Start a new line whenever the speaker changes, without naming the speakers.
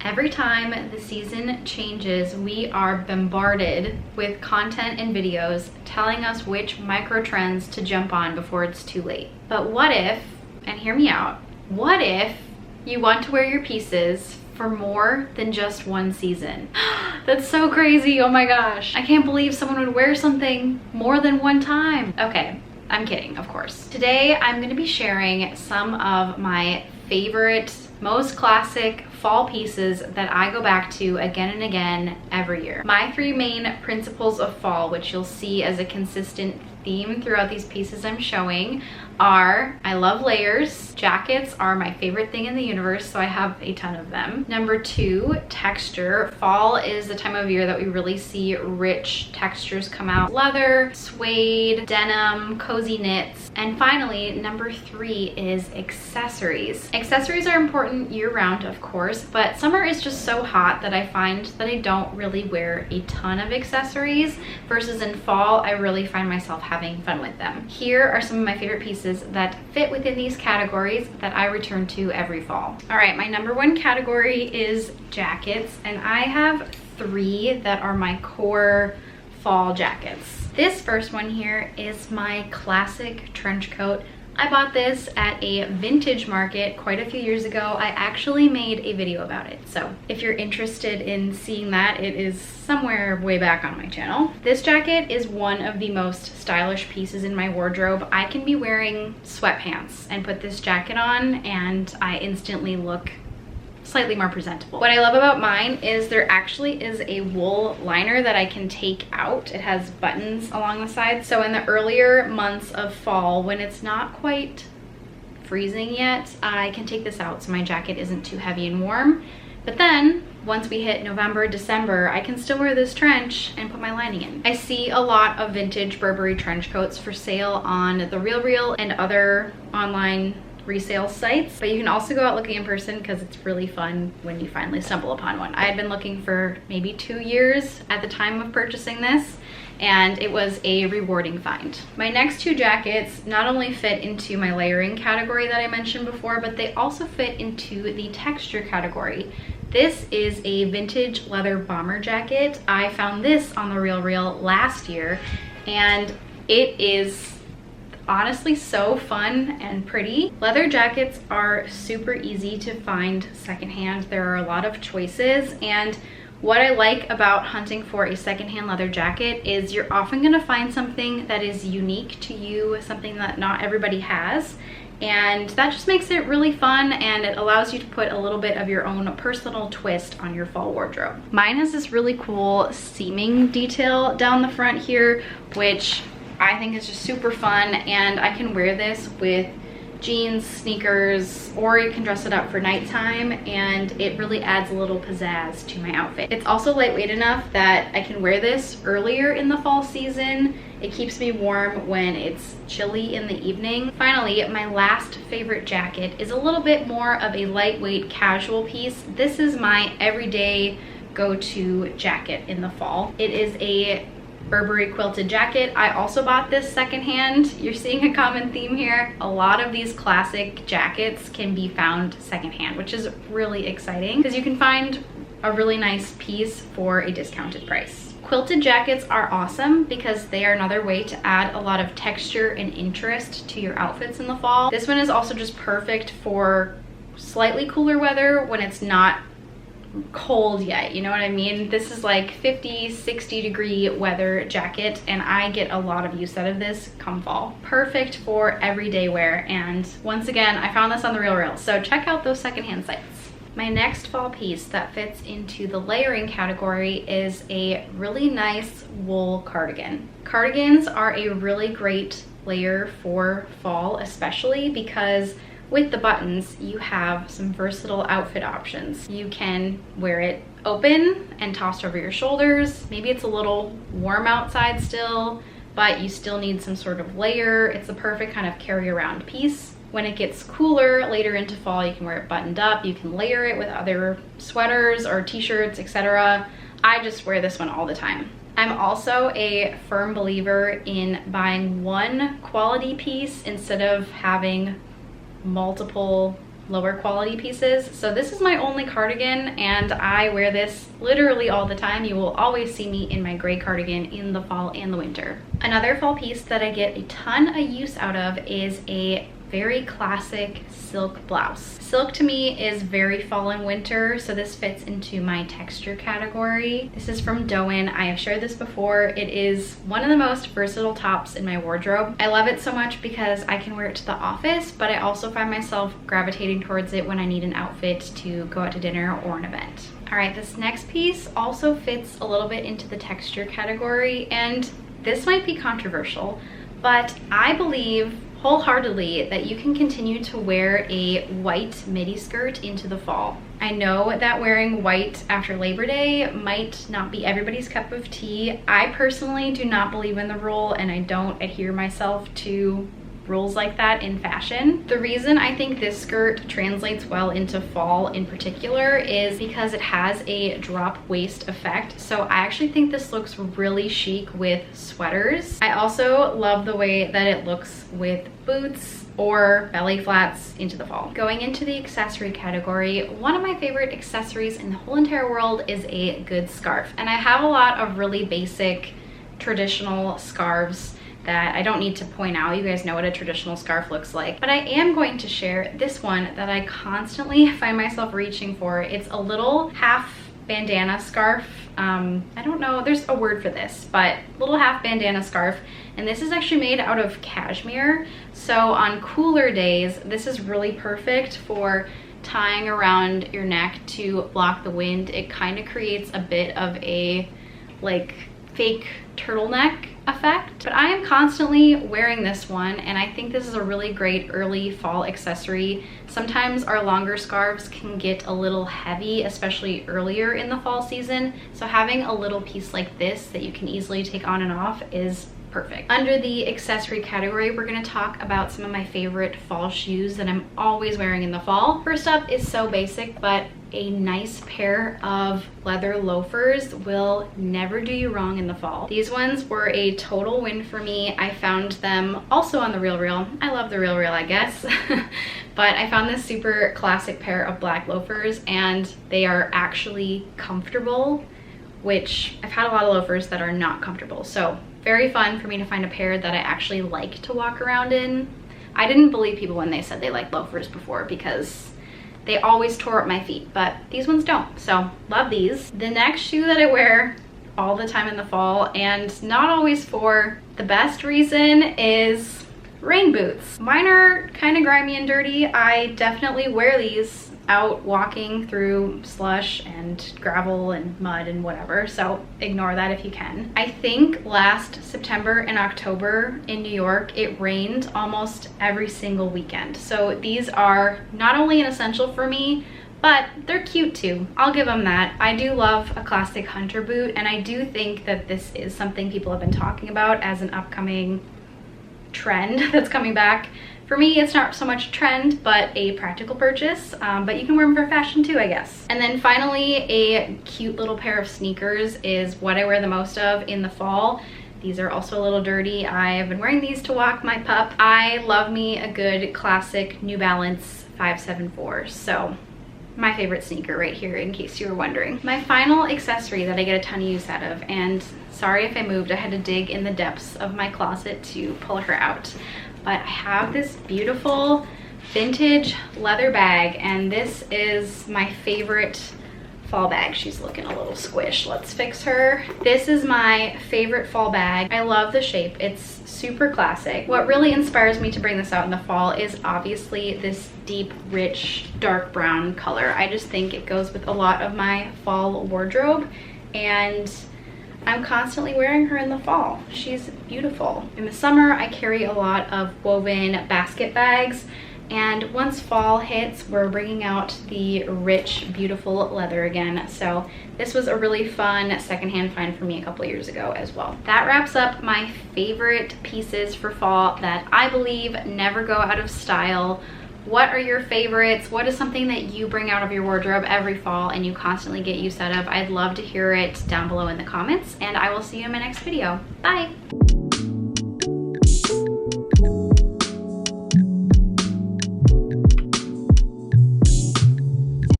Every time the season changes, we are bombarded with content and videos telling us which micro trends to jump on before it's too late. But what if, and hear me out, what if you want to wear your pieces for more than just one season? That's so crazy, oh my gosh. I can't believe someone would wear something more than one time. Okay, I'm kidding, of course. Today, I'm gonna be sharing some of my favorite, most classic fall pieces that I go back to again and again every year. My three main principles of fall, which you'll see as a consistent theme throughout these pieces I'm showing, are I love layers. Jackets are my favorite thing in the universe, so I have a ton of them. Number two, texture. Fall is the time of year that we really see rich textures come out. Leather, suede, denim, cozy knits. And finally, number three is accessories. Accessories are important year-round, of course, but summer is just so hot that I find that I don't really wear a ton of accessories, versus in fall, I really find myself having fun with them. Here are some of my favorite pieces that fit within these categories that I return to every fall. All right, my number one category is jackets, and I have three that are my core fall jackets. This first one here is my classic trench coat. I bought this at a vintage market quite a few years ago. I actually made a video about it. So if you're interested in seeing that, it is somewhere way back on my channel. This jacket is one of the most stylish pieces in my wardrobe. I can be wearing sweatpants and put this jacket on and I instantly look slightly more presentable. What I love about mine is there actually is a wool liner that I can take out. It has buttons along the sides. So in the earlier months of fall, when it's not quite freezing yet, I can take this out so my jacket isn't too heavy and warm. But then once we hit November, December, I can still wear this trench and put my lining in. I see a lot of vintage Burberry trench coats for sale on The RealReal and other online resale sites, but you can also go out looking in person because it's really fun when you finally stumble upon one. I had been looking for maybe 2 years at the time of purchasing this, and it was a rewarding find. My next two jackets not only fit into my layering category that I mentioned before, but they also fit into the texture category. This is a vintage leather bomber jacket. I found this on The RealReal last year, and it is honestly so fun and pretty. Leather jackets are super easy to find secondhand. There are a lot of choices, and what I like about hunting for a secondhand leather jacket is you're often gonna find something that is unique to you, something that not everybody has, and that just makes it really fun, and it allows you to put a little bit of your own personal twist on your fall wardrobe. Mine has this really cool seaming detail down the front here, which I think is just super fun, and I can wear this with jeans, sneakers, or you can dress it up for nighttime, and it really adds a little pizzazz to my outfit. It's also lightweight enough that I can wear this earlier in the fall season. It keeps me warm when it's chilly in the evening. Finally, my last favorite jacket is a little bit more of a lightweight casual piece. This is my everyday go-to jacket in the fall. It is a Burberry quilted jacket. I also bought this secondhand. You're seeing a common theme here. A lot of these classic jackets can be found secondhand, which is really exciting because you can find a really nice piece for a discounted price. Quilted jackets are awesome because they are another way to add a lot of texture and interest to your outfits in the fall. This one is also just perfect for slightly cooler weather when it's not cold yet, you know what I mean? This is like 50, 60 degree weather jacket, and I get a lot of use out of this come fall. Perfect for everyday wear, and once again, I found this on The RealReal, so check out those secondhand sites. My next fall piece that fits into the layering category is a really nice wool cardigan. Cardigans are a really great layer for fall, especially because with the buttons, you have some versatile outfit options. You can wear it open and tossed over your shoulders. Maybe it's a little warm outside still, but you still need some sort of layer. It's the perfect kind of carry around piece. When it gets cooler later into fall, you can wear it buttoned up. You can layer it with other sweaters or t-shirts, etc. I just wear this one all the time. I'm also a firm believer in buying one quality piece instead of having multiple lower quality pieces. So this is my only cardigan and I wear this literally all the time. You will always see me in my gray cardigan in the fall and the winter. Another fall piece that I get a ton of use out of is a very classic silk blouse. Silk to me is very fall and winter, so this fits into my texture category. This is from Doen. I have shared this before. It is one of the most versatile tops in my wardrobe. I love it so much because I can wear it to the office, but I also find myself gravitating towards it when I need an outfit to go out to dinner or an event. All right, this next piece also fits a little bit into the texture category, and this might be controversial, but I believe wholeheartedly that you can continue to wear a white midi skirt into the fall. I know that wearing white after Labor Day might not be everybody's cup of tea. I personally do not believe in the rule, and I don't adhere myself to rules like that in fashion. The reason I think this skirt translates well into fall in particular is because it has a drop waist effect. So I actually think this looks really chic with sweaters. I also love the way that it looks with boots or belly flats into the fall. Going into the accessory category, one of my favorite accessories in the whole entire world is a good scarf. And I have a lot of really basic traditional scarves that I don't need to point out. You guys know what a traditional scarf looks like. But I am going to share this one that I constantly find myself reaching for. It's a little half bandana scarf. I don't know, there's a word for this, but little half bandana scarf. And this is actually made out of cashmere. So on cooler days, this is really perfect for tying around your neck to block the wind. It kind of creates a bit of a like fake turtleneck effect. But I am constantly wearing this one, and I think this is a really great early fall accessory. Sometimes our longer scarves can get a little heavy, especially earlier in the fall season. So having a little piece like this that you can easily take on and off is perfect. Under the accessory category, we're going to talk about some of my favorite fall shoes that I'm always wearing in the fall. First up is so basic, but a nice pair of leather loafers will never do you wrong in the fall. These ones were a total win for me. I found them also on the RealReal. I love the RealReal, I guess. But I found this super classic pair of black loafers, and they are actually comfortable, which I've had a lot of loafers that are not comfortable. So very fun for me to find a pair that I actually like to walk around in. I didn't believe people when they said they liked loafers before because they always tore up my feet, but these ones don't. So love these. The next shoe that I wear all the time in the fall, and not always for the best reason, is rain boots. Mine are kind of grimy and dirty. I definitely wear these out walking through slush and gravel and mud and whatever, so ignore that if you can. I think last September and October in New York, it rained almost every single weekend. So these are not only an essential for me, but they're cute too. I'll give them that. I do love a classic hunter boot, and I do think that this is something people have been talking about as an upcoming trend that's coming back. For me, it's not so much a trend, but a practical purchase, but you can wear them for fashion too, I guess. And then finally, a cute little pair of sneakers is what I wear the most of in the fall. These are also a little dirty. I have been wearing these to walk my pup. I love me a good classic New Balance 574, so my favorite sneaker right here, in case you were wondering. My final accessory that I get a ton of use out of, and sorry if I moved, I had to dig in the depths of my closet to pull her out, but I have this beautiful vintage leather bag, and this is my favorite fall bag. She's looking a little squished. Let's fix her. This is my favorite fall bag. I love the shape. It's super classic. What really inspires me to bring this out in the fall is obviously this deep, rich, dark brown color. I just think it goes with a lot of my fall wardrobe, and I'm constantly wearing her in the fall. She's beautiful. In the summer, I carry a lot of woven basket bags, and once fall hits, we're bringing out the rich, beautiful leather again. So this was a really fun secondhand find for me a couple years ago as well. That wraps up my favorite pieces for fall that I believe never go out of style. What are your favorites? What is something that you bring out of your wardrobe every fall and you constantly get use out of? I'd love to hear it down below in the comments, and I will see you in my next video. Bye!